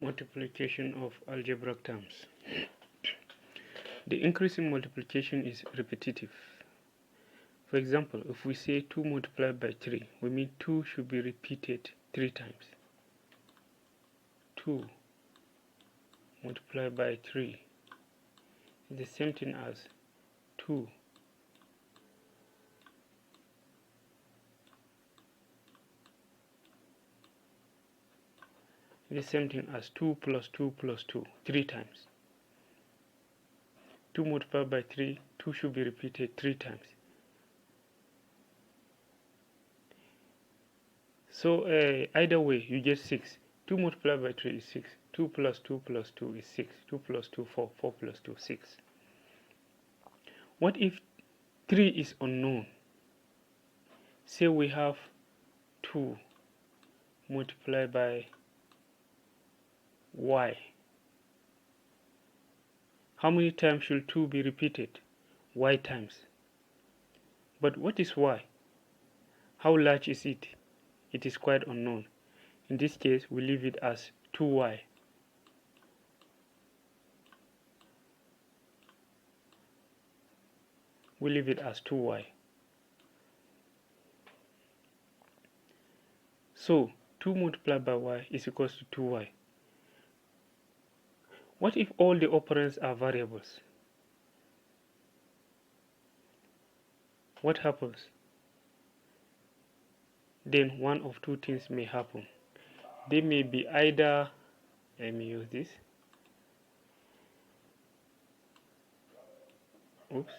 Multiplication of algebraic terms. The increase in multiplication is repetitive. For example, if we say 2 multiplied by 3, we mean 2 should be repeated 3 times. 2 multiplied by 3 is the same thing as 2 the same thing as 2 plus 2 plus 2 3 times. 2 multiplied by 3, 2 should be repeated 3 times. So either way you get 6. 2 multiplied by 3 is 6. 2 plus 2 plus 2 is 6. 2 plus 2 4. 4 plus 2 6. What if 3 is unknown? Say we have 2 multiplied by y. How many times should 2 be repeated? Y times. But what is y? How large is it? It is quite unknown. In this case, we leave it as 2y. We leave it as 2y. So 2 multiplied by y is equals to 2y. What if all the operands are variables? What happens? Then one of two things may happen. They may be either, let me use this. Oops.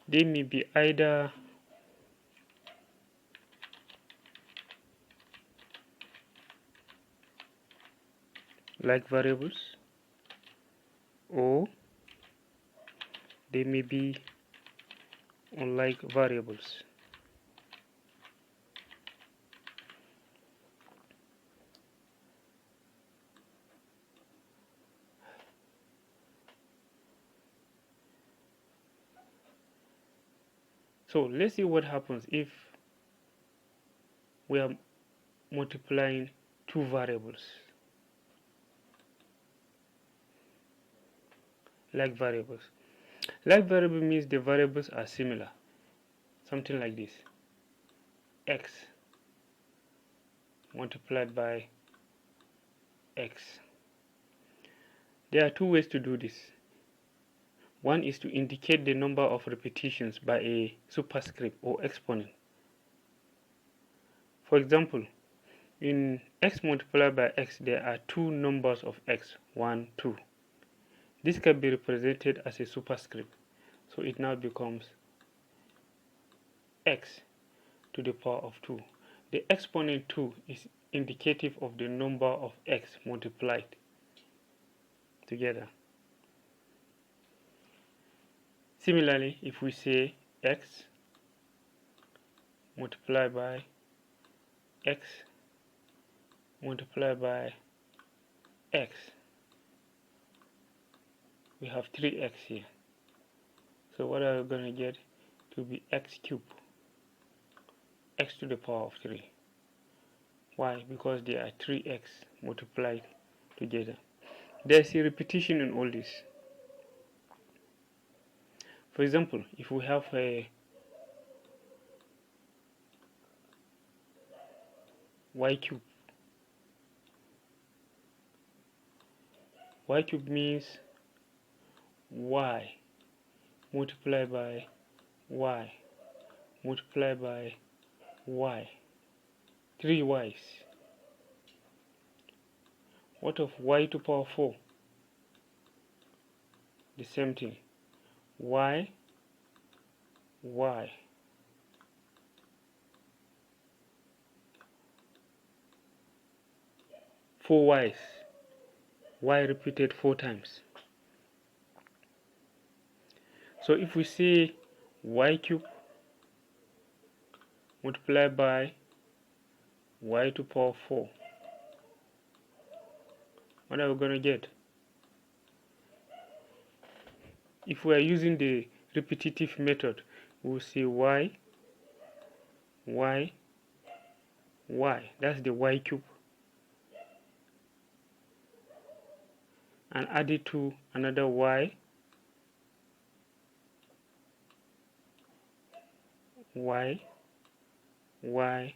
They may be either like variables, or they may be unlike variables. So let's see what happens if we are multiplying two variables. Like variables. Like variable means the variables are similar. Something like this. X multiplied by x. There are two ways to do this. One is to indicate the number of repetitions by a superscript or exponent. For example, in x multiplied by x, there are two numbers of x, 1, 2. This can be represented as a superscript. So it now becomes x to the power of 2. The exponent 2 is indicative of the number of x multiplied together. Similarly, if we say x multiplied by x multiplied by x, we have 3x here. So what are we going to get? To be x cubed, x to the power of 3. Why? Because there are 3x multiplied together. There's a repetition in all this. For example, if we have a y cube, y cube means y multiplied by y multiplied by y, 3 y's. What of y to power 4? The same thing. Y 4 y's. Y repeated 4 times. So if we say y cube multiplied by y to power 4, what are we going to get? If we are using the repetitive method, we'll say y, y, y. That's the y cube. And add it to another y, y, y,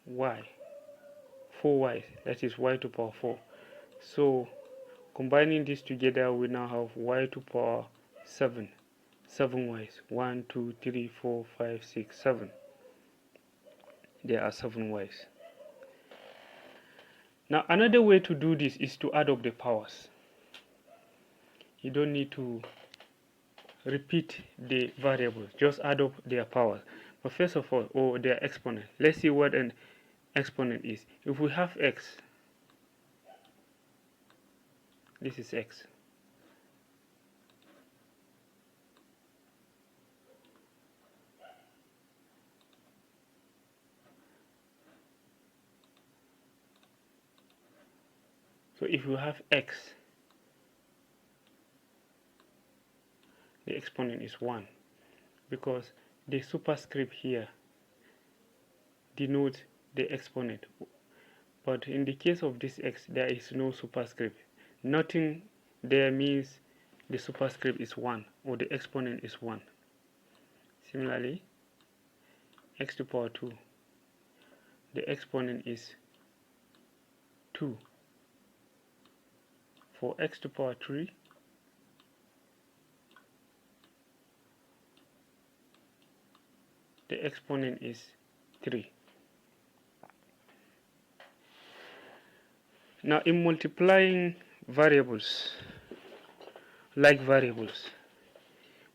y. 4y, that is y to power 4. So combining this together, we now have y to power 7. 7 y's. 1, 2, 3, 4, 5, 6, 7. There are 7 y's. Now another way to do this is to add up the powers. You don't need to repeat the variables, just add up their powers. But first of all, or their exponent. Let's see what an exponent is. If we have x, this is x. So if you have x, the exponent is 1, because the superscript here denotes the exponent. But in the case of this x, there is no superscript. Nothing there means the superscript is 1 or the exponent is 1. Similarly, x to the power 2, the exponent is 2. For x to the power 3, the exponent is 3. Now in multiplying variables, like variables,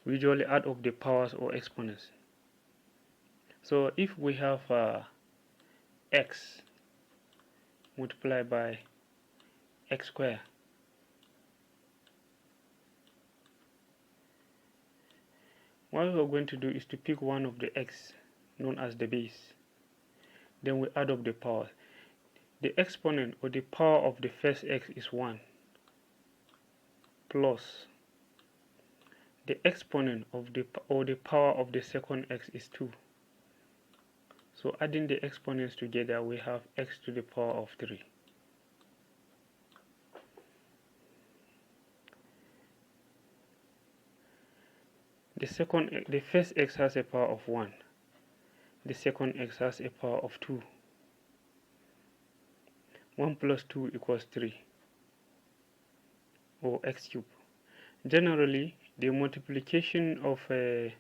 we usually add up the powers or exponents. So if we have x multiplied by x squared, what we're going to do is to pick one of the x known as the base. Then we add up the powers. The exponent or the power of the first x is 1 plus the exponent of the power of the second x is 2. So adding the exponents together, we have x to the power of 3. The first x has a power of 1. The second x has a power of 2. 1 plus 2 equals 3, or x cubed. Generally, the multiplication of a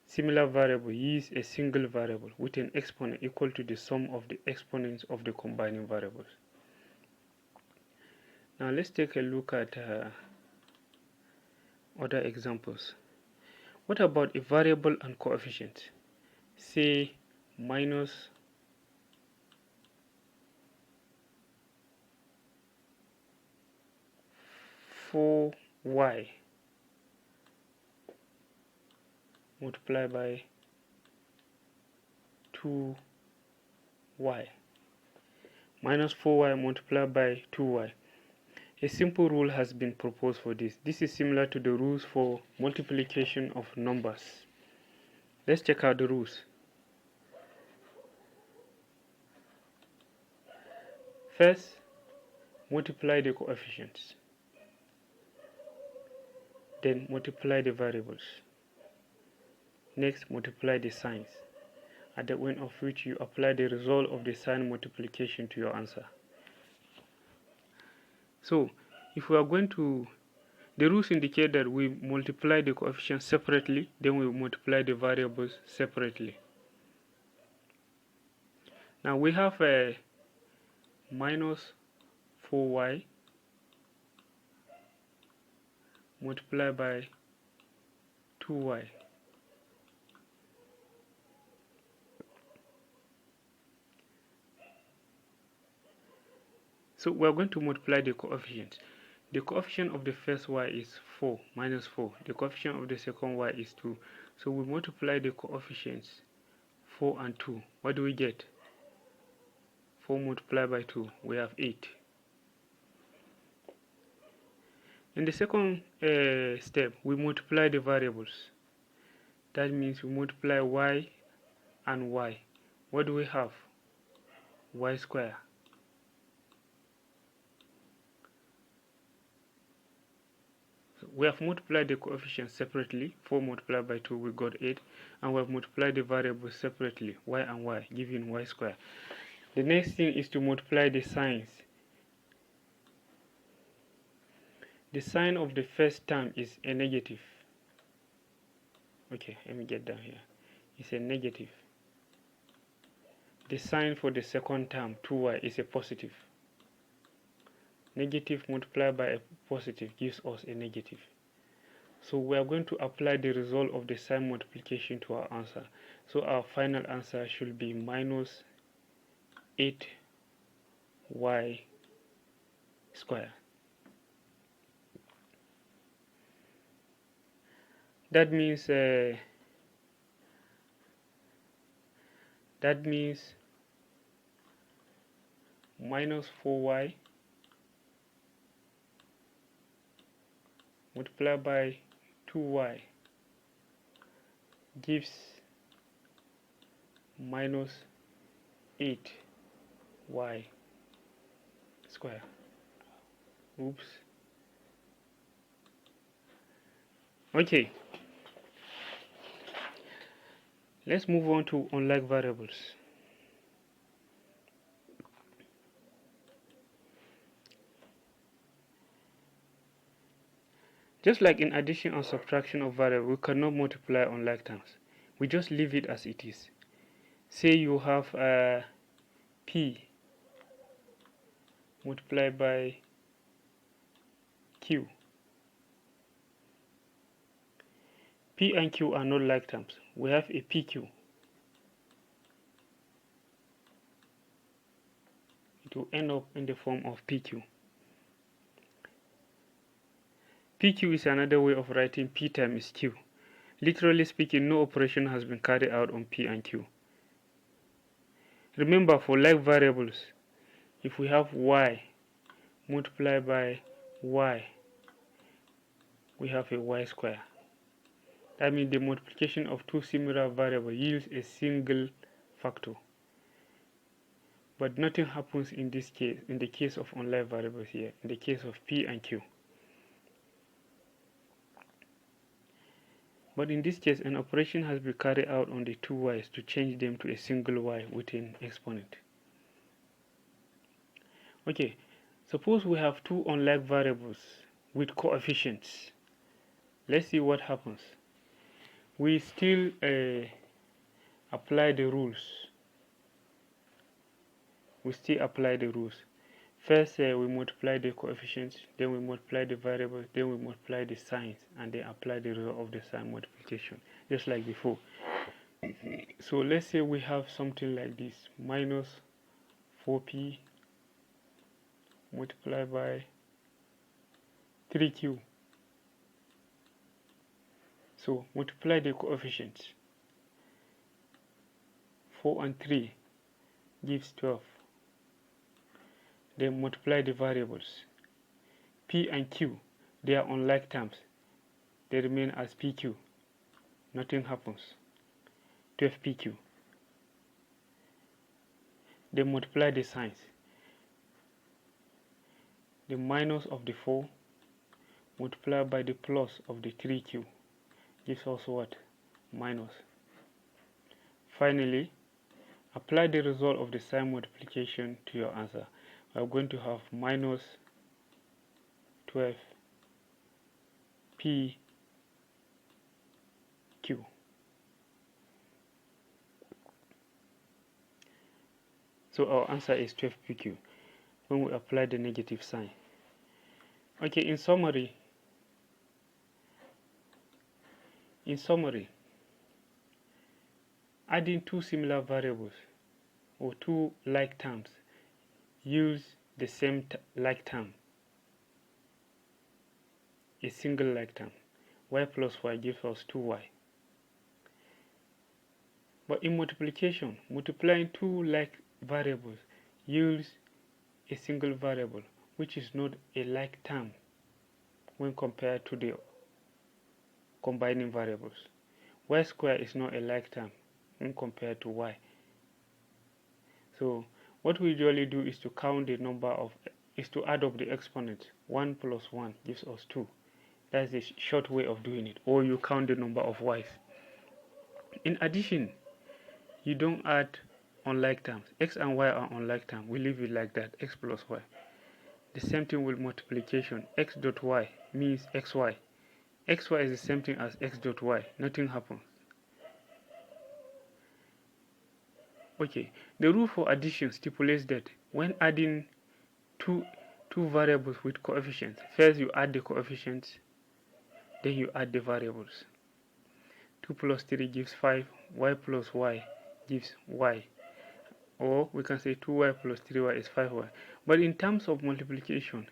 similar variable yields a single variable with an exponent equal to the sum of the exponents of the combining variables. Now let's take a look at other examples. What about a variable and coefficient? Say minus 4y multiplied by 2y, minus 4y multiplied by 2y. A simple rule has been proposed for this. This is similar to the rules for multiplication of numbers. Let's check out the rules. First, multiply the coefficients. Then multiply the variables. Next, multiply the signs, at the end of which you apply the result of the sign multiplication to your answer. So, if we are going to, the rules indicate that we multiply the coefficients separately, then we multiply the variables separately. Now we have a minus 4y multiplied by 2y. So we are going to multiply the coefficients. The coefficient of the first y is 4, minus 4. The coefficient of the second y is 2. So we multiply the coefficients 4 and 2. What do we get? 4 multiplied by 2, we have 8. In the second step, we multiply the variables. That means we multiply y and y. What do we have? Y square. So we have multiplied the coefficients separately. 4 multiplied by 2, we got 8. And we have multiplied the variables separately, y and y, giving y square. The next thing is to multiply the signs. The sign of the first term is a negative. Okay, let me get down here. It's a negative. The sign for the second term, 2y, is a positive. Negative multiplied by a positive gives us a negative. So we are going to apply the result of the sign multiplication to our answer. So our final answer should be minus 8y square. That means minus 4y multiplied by 2y gives minus 8y square. Oops. Okay. Let's move on to unlike variables. Just like in addition and subtraction of variables, we cannot multiply unlike terms. We just leave it as it is. Say you have p multiplied by q. P and q are not like terms. We have a pq. It will end up in the form of pq. PQ is another way of writing P times Q. Literally speaking, no operation has been carried out on P and Q. Remember, for like variables, if we have y multiplied by y, we have a y square. That means the multiplication of two similar variables yields a single factor. But nothing happens in this case, in the case of unlike variables here, in the case of P and Q. But in this case, an operation has been carried out on the two y's to change them to a single y with an exponent. Okay, suppose we have two unlike variables with coefficients. Let's see what happens. We still apply the rules. First, we multiply the coefficients, then we multiply the variables, then we multiply the signs, and then apply the result of the sign multiplication, just like before. So let's say we have something like this, minus 4p multiplied by 3q. So multiply the coefficients. 4 and 3 gives 12. Then multiply the variables. P and Q, they are unlike terms. They remain as PQ. Nothing happens. 12PQ. Then multiply the signs. The minus of the 4 multiplied by the plus of the 3q gives us what? Minus. Finally, apply the result of the sign multiplication to your answer. We are going to have minus 12pq. So our answer is 12pq when we apply the negative sign. Okay, in summary, adding two similar variables or two like terms use the same like term, a single like term. Y plus y gives us 2y. But in multiplication, multiplying two like variables yields a single variable, which is not a like term when compared to the combining variables. y square is not a like term when compared to y. So what we usually do is to count the number of, is to add up the exponents. 1 plus 1 gives us 2. That's the short way of doing it. Or you count the number of y's. In addition, you don't add unlike terms. X and y are unlike terms. We leave it like that, x plus y. The same thing with multiplication. X dot y means xy. Xy is the same thing as x dot y. Nothing happens. Okay, the rule for addition stipulates that when adding two variables with coefficients, first you add the coefficients, then you add the variables. 2 plus 3 gives 5, y plus y gives y. Or we can say 2y plus 3y is 5y. But in terms of multiplication,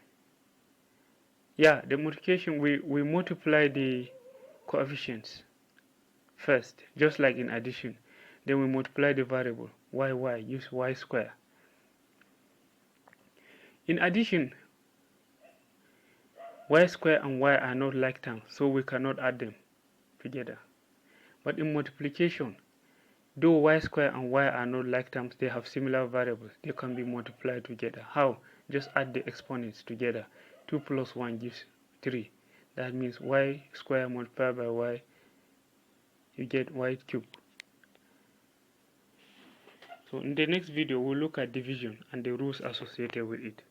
the multiplication, we multiply the coefficients first, just like in addition. Then we multiply the variable, y gives y square. In addition, y square and y are not like terms, so we cannot add them together. But in multiplication, though y square and y are not like terms, they have similar variables. They can be multiplied together. How? Just add the exponents together. 2 plus 1 gives 3. That means y square multiplied by y, you get y cubed. So in the next video, we'll look at division and the rules associated with it.